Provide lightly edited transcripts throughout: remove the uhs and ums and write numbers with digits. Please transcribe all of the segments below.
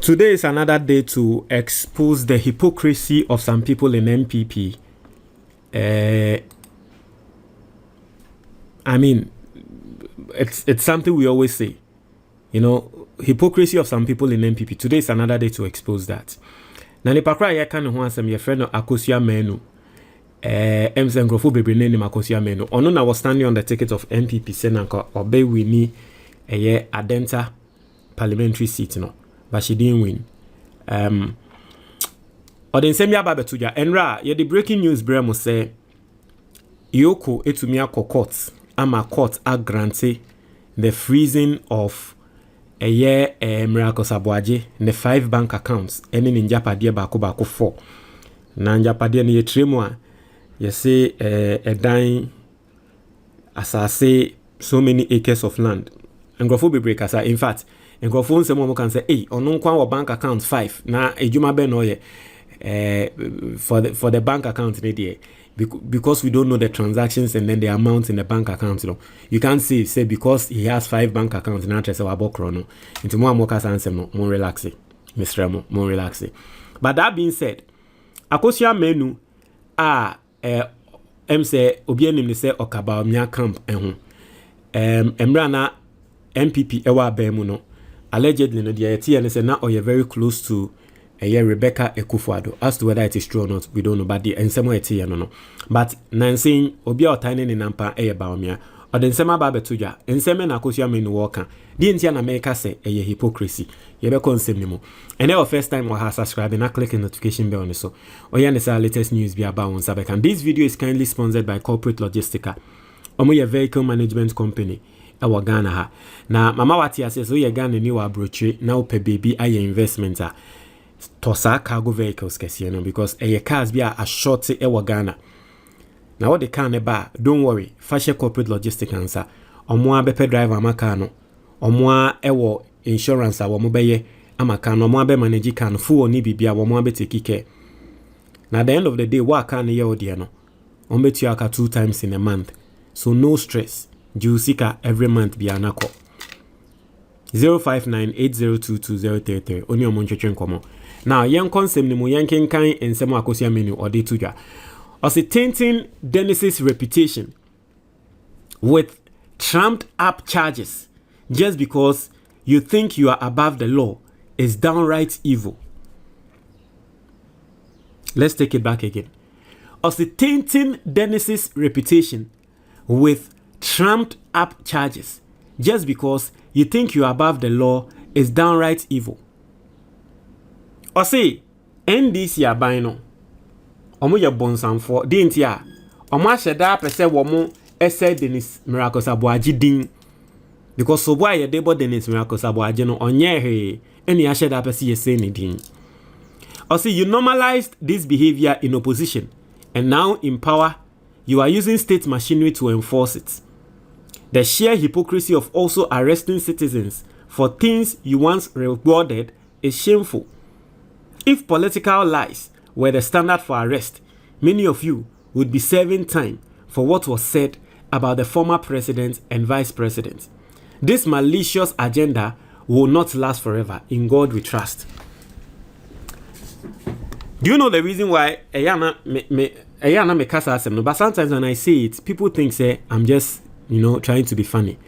Today is another day to expose the hypocrisy of some people in NPP. I mean, it's something we always say. You know, hypocrisy of some people in NPP. Today is another day to expose that. Now, the pakra ya kan ho asem your friend Akosia Menu. Nkrofo bebre name Akosia Menu. Ono na was standing on the ticket of NPP Senanka obey we ni Adenta parliamentary seat no. But she didn't win. Or the same yaba betuja. Enra, the breaking news bremo say EOCO etumia court. Ama court a grante the freezing of a year Miracles Aboagye the 5 bank accounts. Any in Japadia bako 4. Na Japadia ni yetremwa. You say a dying as I say so many acres of land. And grofo be break asa. In fact. And go phone someone can say, hey, on non bank account 5. Now a juma ben for the bank account because we don't know the transactions and then the amount in the bank account. You can't say because he has 5 bank accounts now just our chrono into more answer no more relaxing. Mr. Remo, more relaxing. But that being said, Akosia Menu say Obianim say Okaba Mia camp Emrana NPP ewa bemuno. Allegedly, no, the ITN said now you're very close to Rebecca Ekufuado. As to whether it is true or not, we don't know. But the Ensemo ITN no. But Nancy Obia tiny in Nampa Baumia or the Nsema Babetuja, Ensema Akosia Menu Walker. The Indian America say a hypocrisy. You be consent and our first time we have subscribed and click the notification bell on so. Or you understand latest news be about on Sabek. And this video is kindly sponsored by Corporate Logistica, a vehicle management company. Our Ghana ha. Na mama wati says we Ghana ni wa broche na upe baby aye investment tosa cargo vehicles kesi no because cars be a short ewa Ghana. Na what the car ne ba don't worry fashion corporate logistics answer omwa bepe driver amaka no omwa ewo insurance a wo mo beye amaka no omwa be manage car no full ni bibia wo mo be take care. Na at the end of the day what car ne ye odi no on bet you aka 2 times in a month, so no stress. Jusika every month be anako 05980222033 oni omonchwe nkomo. Now yen konsem ni mu yen kenkan ensemo Akosia Menu ode tuja or say tainting Dennis's reputation with trumped up charges just because you think you are above the law is downright evil. Let's take it back again. Or say tainting Dennis's reputation with trumped up charges just because you think you are above the law is downright evil. Or say NDC abino omo ye bonsam for didn't ya omo asheda pese womo ese Dennis Miracles Aboagye din because so boy ye debo Dennis Miracles Aboagye no onye he eni asheda pese ye say ni din. Or say you normalized this behavior in opposition and now in power you are using state machinery to enforce it. The sheer hypocrisy of also arresting citizens for things you once rewarded is shameful. If political lies were the standard for arrest, many of you would be serving time for what was said about the former president and vice president. This malicious agenda will not last forever. In God we trust. Do you know the reason why Ayana me kasa asem no? But sometimes when I say it, people think say I'm just trying to be funny.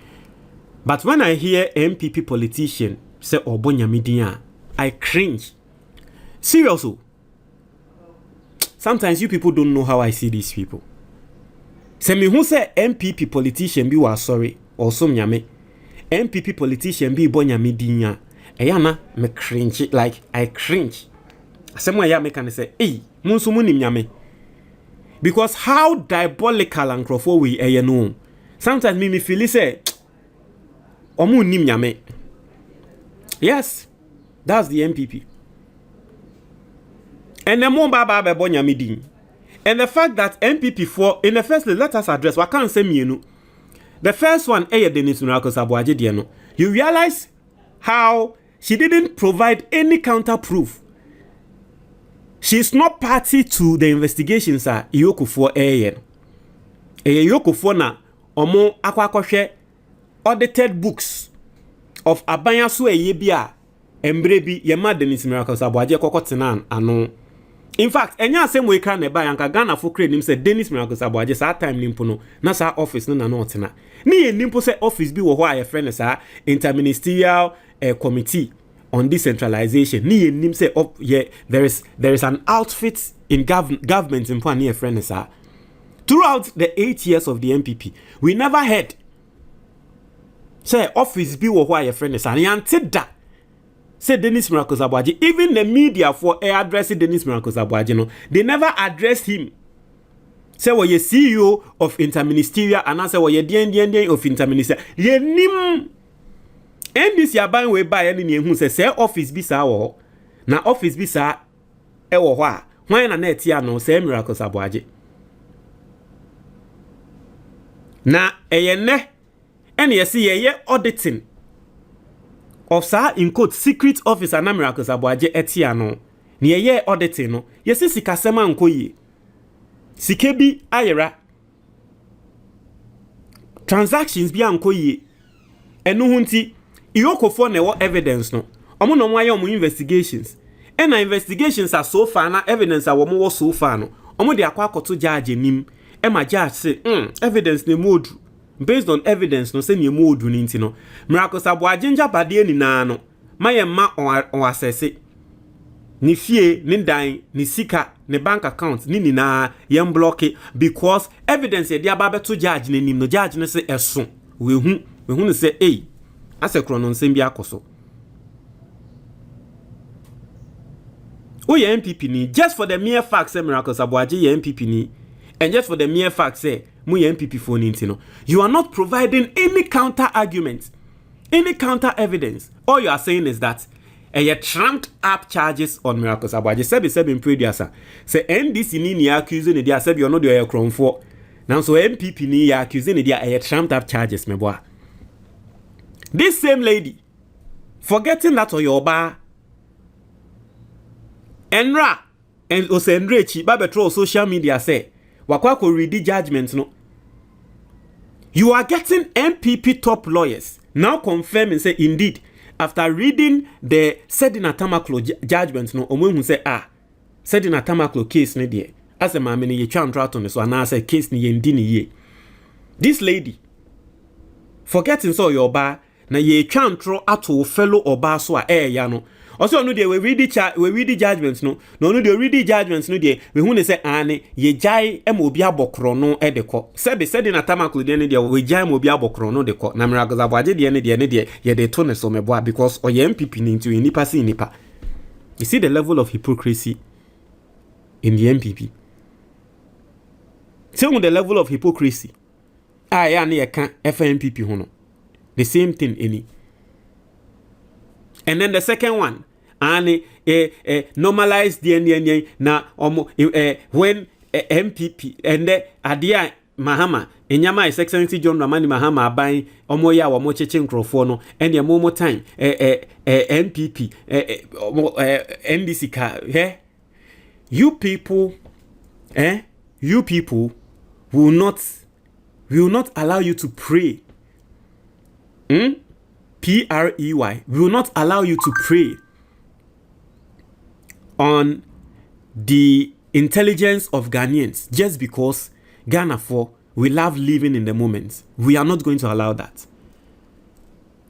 But when I hear NPP politician say Obonyamidia, I cringe. Seriously. Sometimes you people don't know how I see these people. Say me who say NPP politician be was sorry or some nyame. NPP politician be Bonyamidia. Ayana me cringe like I cringe. Someone ya me can say, hey, Munsumuni nyame. Because how diabolical and crofo we no. Sometimes me feel say omu nim nyame. Yes, that's the NPP. And the more baba be nyame din. And the fact that NPP for in the first place, let us address what can't say me no. The first one Dennis Miracles Aboagye no. You realize how she didn't provide any counter proof. She's not party to the investigations EOCO for EOCO for na omo akwa audited books of Abanya so bia embrebi ye ma Dennis Miracles Aboagye kokotena ano. In fact, enya asem we kra na ba yanka Ghana for kra nim say Dennis Miracles Aboagye sa time nimpo no na sa office no na no otena. Ni ye nimpo say office bi wo ho a friend sa interministerial committee on decentralization. Ni ye nim say there is an outfit in government in pan ye friend sa. Throughout the 8 years of the NPP, we never heard say office bi wo ho a friend sa yanted that. Say Dennis Miracles Aboagye, even the media for addressing Dennis Miracles Aboagye, no, they never addressed him. Say what ye CEO of Interministerial and I say what ye DN of Interministerial. Ye nim and this yaban we buy any who say office bi sa wo. Na office bi sa e wo ho a. Hwan na net ya no say Miracles Aboagye. Na eyene and ye see ye auditing of sa in quote secret officer na Miracles Aboagye etia no ne ye auditing no yesi sikasema nkoyi sikebi ayera transactions bi ankoyi enu hunti EOCO for ne wo evidence no omo no mo aye omo investigations and investigations are so far na evidence a wo mo so far no omo de akwa akoto judge nim e ma judge say evidence ne modu based on evidence no say ne modu ni nti no Miracles Aboagye njabade ni na no mayemma on assess ni fie ni dan ni sika ni bank account ni na yem block because evidence e dia ba beto judge ni nim no judge no say eso we hu say ase krono nsem bi akoso o ye NPP ni just for the mere fact say Miracles Aboagye ye NPP ni and just for the mere fact say mu ye NPP for ni no you are not providing any counter argument, any counter evidence. All you are saying is that you trumped up charges on Miracles Aboagye. Sebi in previous say NDC ni accusing ni dia sebi ono de kron for now so NPP ni accusing ni dia trumped up charges me boy. This same lady forgetting that Oyoba Enra and Osendrechi babetro social media say wakwa ko read judgment no. You are getting NPP top lawyers now confirming say indeed after reading the Sedina Tamaklo judgment no omo say Sedina Tamaklo case ne there as a mama ni ye twa ntrato ne so na say case ni ye ndi ni ye. This lady forgetting so your ba na ye twa ntro ato fellow oba so ya no also no dey we read the judgment no dey read the judgment no dey we hu ne say ane ye jai em obi abokro no e de ko sebe na tamaklo dey ne dey we jai em obi abokro no de ko na Miracles Aboagye dey ne dey ye dey to ne so meboa because oye MPP ni nti nipa si nipa. You see the level of hypocrisy in the NPP. See the level of hypocrisy ya na ye kan FNPP ho no the same thing any. And then the second one and normalize the na when MPP and the adia Mahama enyama His Excellency John Dramani Mahama aban omo ya wo mo cheche nkrofo no and the more time MPP NDC ka you people will not allow you to pray. PREY will not allow you to pray on the intelligence of Ghanaians just because Ghana for we love living in the moment. We are not going to allow that.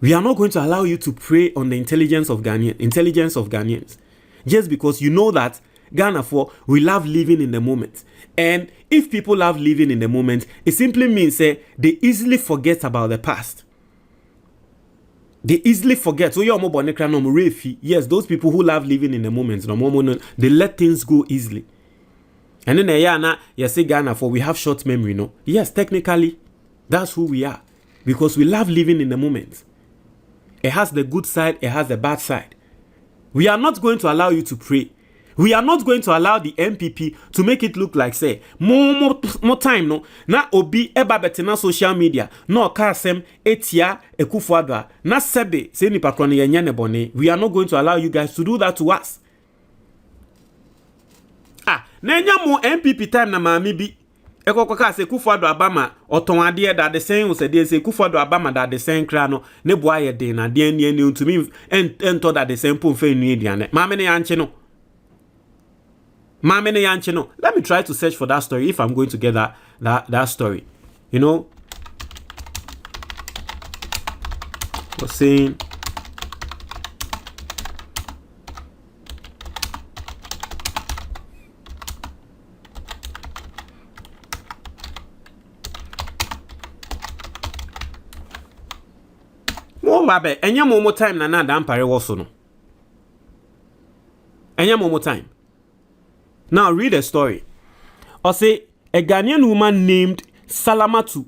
We are not going to allow you to pray on the intelligence of Ghanaians just because you know that Ghana for we love living in the moment. And if people love living in the moment, it simply means they easily forget about the past. They easily forget. So yes, those people who love living in the moment, they let things go easily. And then you say Ghana for we have short memory, no? Yes, technically, that's who we are. Because we love living in the moment. It has the good side, it has the bad side. We are not going to allow you to pray. We are not going to allow the NPP to make it look like say more time no na obi eba betena social media no kasem etia ekufuadwa na sebe se ni patroni yenye ne bone. We are not going to allow you guys to do that to us. Na enya mo NPP time na maami bi Ekokoka se Akufo-Addo abama oton ade da de sen se de se Akufo-Addo abama da de sen kra no ne boa ye de na de ne ne ntumi ento da de sen po mfa nu ediane ma me ne yanche no let me try to search for that story if I'm going to get that story, you know. Was saying babe enya momo time na dampare woso no enya momo time. Now read the story. Or say a Ghanaian woman named Salamatu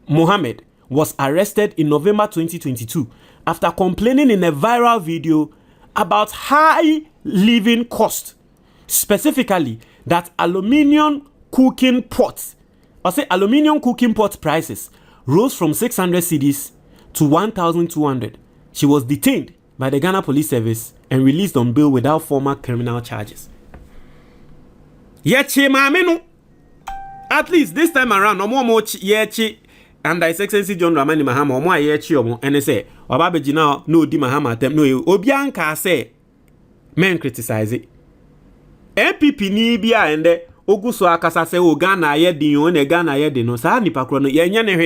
Mohammed was arrested in November 2022 after complaining in a viral video about high living costs, specifically that aluminium cooking pots prices rose from 600 cedis to 1,200. She was detained by the Ghana Police Service and released on bail without formal criminal charges. Yechi mamenu. At least this time around, no more yechi and His Excellency John Dramani Mahama omo yechi omo and say obabeji now no di Mahama atem no obianka say men criticize it. NPP ni bia ende oguso akasa say o Ghana ye din o ne Ghana ye din no sa nipa kro no yenye ne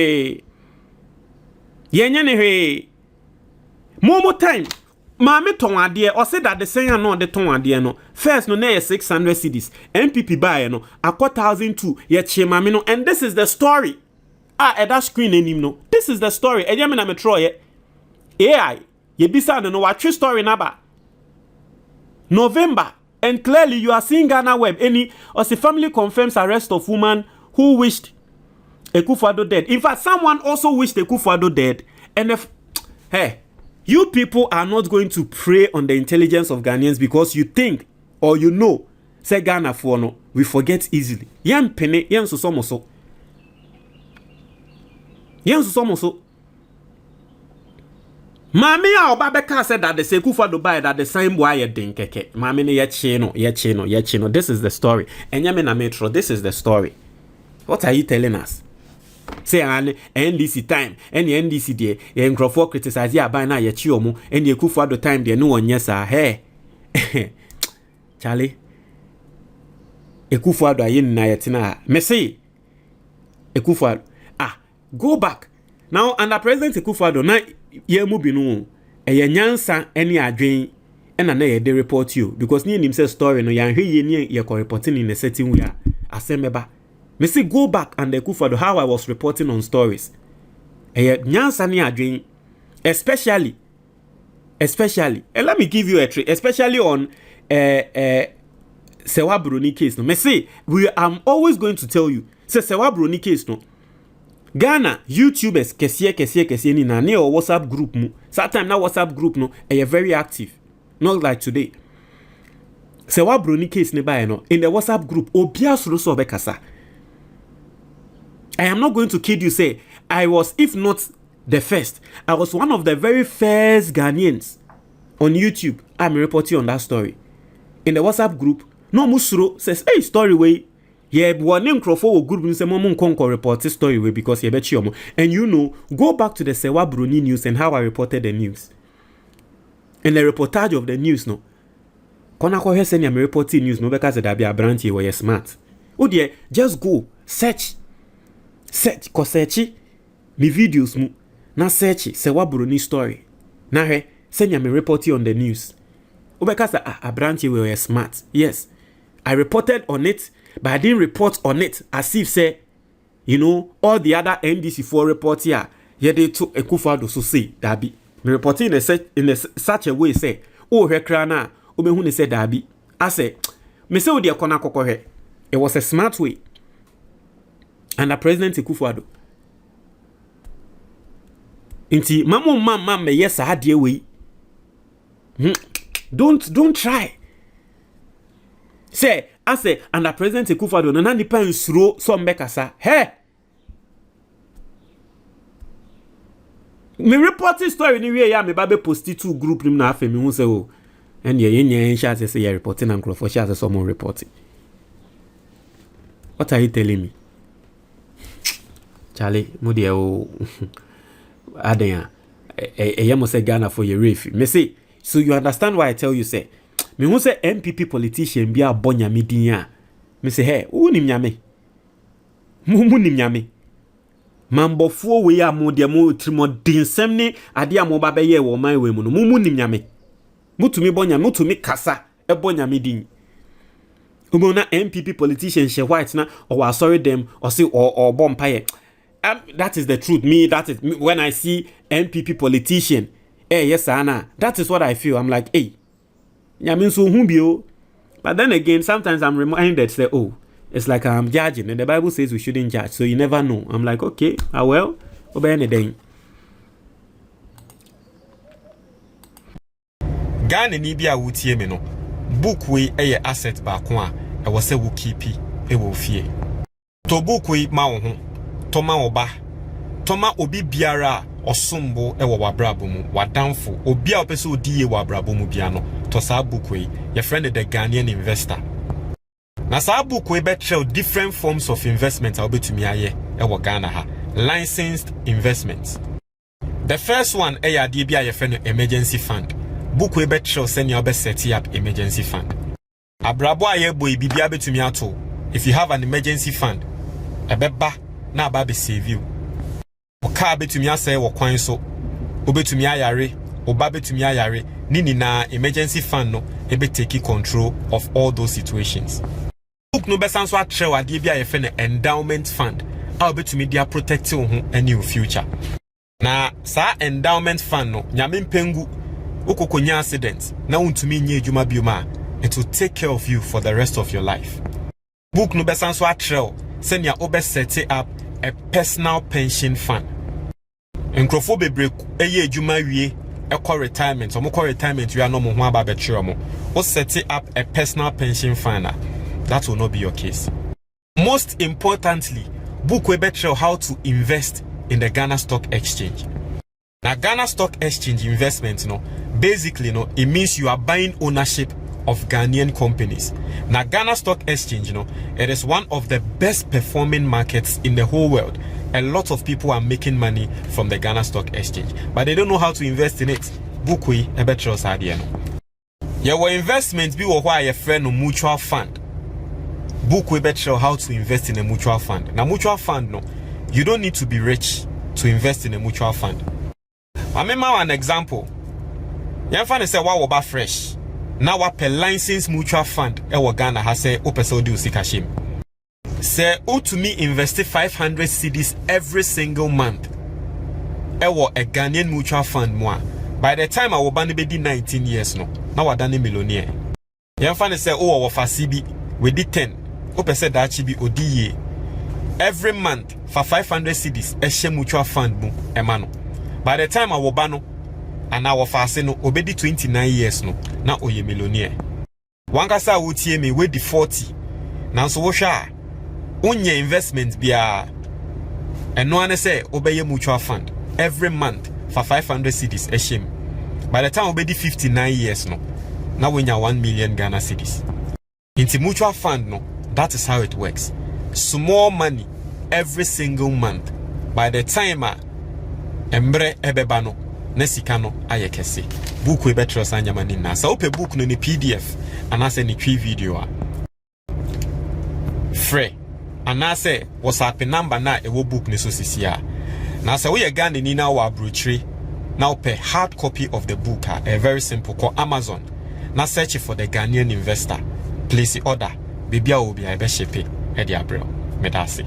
hwe momo time Mame ton ade or say that the same no the ton ade no first no na 600 cedis NPP buy no akwa 1,002 ye che mame no, and this is the story at that screen enim no, this is the story e me na metro ye AI ye bisa no what true story naba November, and clearly you are seeing Ghana Web any or the family confirms arrest of woman who wished Akufo-Addo dead. In fact, someone also wished Akufo-Addo dead, and if hey, you people are not going to prey on the intelligence of Ghanaians because you think or you know, say Ghana for no, we forget easily. Yen pene, yen so somoso. Mami a Obabeka said that the Akufo-Addo buy that the same boy ye din keke. Mami ne ye chino. This is the story. Enyame na metro, this is the story. What are you telling us? Say an NDC time, any NDC day, ye nkrofo criticize ya buy na ye chi omo, any Akufo-Addo time there no one yes hey. Charlie. Akufo-Addo ayin na yetina. Me say Akufo-Addo go back. Now under President Akufo-Addo na ye mu binu e nyansa ene adwen e na ye de report you because ni nim say story no yan hwe ye ni ye ko reporting in a certain way asemeba. Me say go back and Akufo-Addo how I was reporting on stories. Nyansa ni adwen especially and let me give you a trick, especially on Sewa Broni case no. Me say I'm always going to tell you say Sewa Broni case no Ghana YouTubers kesiye ni na ne or WhatsApp group mu. Sometimes na WhatsApp group no very active. Not like today. Sewa Broni case ne ba no in the WhatsApp group obia soro so bekasa. I am not going to kid you say I was, if not the first, I was one of the very first Ghanaians on YouTube. I'm reporting on that story. In the WhatsApp group, no musuro says, hey, story way. Yeah, one name crofo group say mom konko report this story way because you bet you. And you know, go back to the Sewa Broni news and how I reported the news. And the reportage of the news no. Kona ko he send ya reporting news no because that be a branch where you smart. Oh dear, just go search ko search me videos mu na search Sewa Broni story. Na he send ya reporting on the news. Oh because a branch where you smart. Yes. I reported on it, but I didn't report on it as if say, you know, all the other NDC4 reports here, they took Akufo-Addo so say Dabi. Me reporting in such a way say, oh he krana, ube hune say Dabi. I say, me say odi akona koko he. It was a smart way. And the President Akufo-Addo. Inti mama me yes I had way. Don't try. Say, I say, and the President Akufo-Addo, no depend slow some bekasa. Hey, me reporting story ni we ya me babe posti two group nim na afa me hu say oh, and ye sha say you reporting and crofo sha say someone reporting. What are you telling me? Charlie, Modi o Adenya. Yamo say Ghana for your reef. Me say, so you understand why I tell you say, me who say NPP politician be a bonya midinya. Me say, hey, who nim nyame? Mu nim nyame. Mambo fuo we ya mo de mo trimo dinsem ni ade a mo ba be ye wo man we mu no mu nim nyame. Mutumi bonya mutumi kasa e bonya midin. Umona NPP politician she white na or sorry them or say or bompaye. That is the truth. That is me, when I see NPP politician. Yes, Anna. That is what I feel. I'm like, hey, nyame so humbio. But then again, sometimes I'm reminded, say, oh, it's like I'm judging, and the Bible says we shouldn't judge, so you never know. I'm like, okay, well, obey anything. Ghana ni bia wutie me no book we eye asset ba ko a e wo se wo keep e wo fie to book we ma wo ho to ma wo ba to ma obi biara osombo e wo wabrabo mu wadamfo obi a opese odiye wabrabo mu bia no to sa book we your friend the Ghanaian investor na sa book we be trail different forms of investment a obetumi aye e wo Ghana ha licensed investments. The first one e ya de bia your friend emergency fund. Book we bet show send you set up emergency fund. Abrabo aye boy bibia betumi ato. If you have an emergency fund, ebeba na aba be save you. Oka betumi asay wo kwan so. Obetumi ayare, oba betumi ayare, nini na emergency fund no ebe take control of all those situations. Book no besan so atre wade bia ye fe na endowment fund. A obetumi dia protect wo ho any future. Na sa endowment fund no nyame mpengu Ukokonya accident na untumi nye ejuma bioma, it will take care of you for the rest of your life. Book no besan so atrel senya obe set up a personal pension fund. Nkrofo bebre eye ejuma wie ekọ retirement omukọ retirement we are no mo ho aba betwe omo o set up a personal pension fund. That will not be your case. Most importantly, book we betray how to invest in the Ghana Stock Exchange. Now Ghana Stock Exchange investment, basically, it means you are buying ownership of Ghanaian companies. Now Ghana Stock Exchange, it is one of the best performing markets in the whole world. A lot of people are making money from the Ghana Stock Exchange, but they don't know how to invest in it. Bukui ebetro sadie no. Your investment be why your friend mutual fund. Bukui betro how to invest in a mutual fund. Now mutual fund, you don't need to be rich to invest in a mutual fund. I remember an example. Yan fan say wa woba fresh. Now wa per license mutual fund e wo Ghana ha say o pese odi usikashim. Say o to me invest 500 cedis every single month. E wo a Ghanaian mutual fund mo. By the time I wo ban be di 19 years no. Now wa dane millionaire. Yan fan say o wo fa CB we di 10. O pese da chi bi odi ye. Every month for 500 cedis e she mutual fund mo e ma no. By the time I wo ba no and I was no obedi 29 years no na oye millionaire. Wankasa wutie me we di 40. Now so wo hwa onye investment bia eno ane say obeye mutual fund every month for 500 cedis a shame. By the time obedi 59 years no na wenya 1 million Ghana cedis. Into mutual fund no, that is how it works. Small money every single month. By the time embre ebebano nesikano ayekese book we betro sanya mani na sa ope book no ni PDF anase ni twi video a free anase WhatsApp number na ewo book ni so sisia na sa we Ghana ni na wa brochure na ope hard copy of the book a very simple call Amazon na search for the Ghanaian investor place the order bibia obi a be ship e dia bro medase.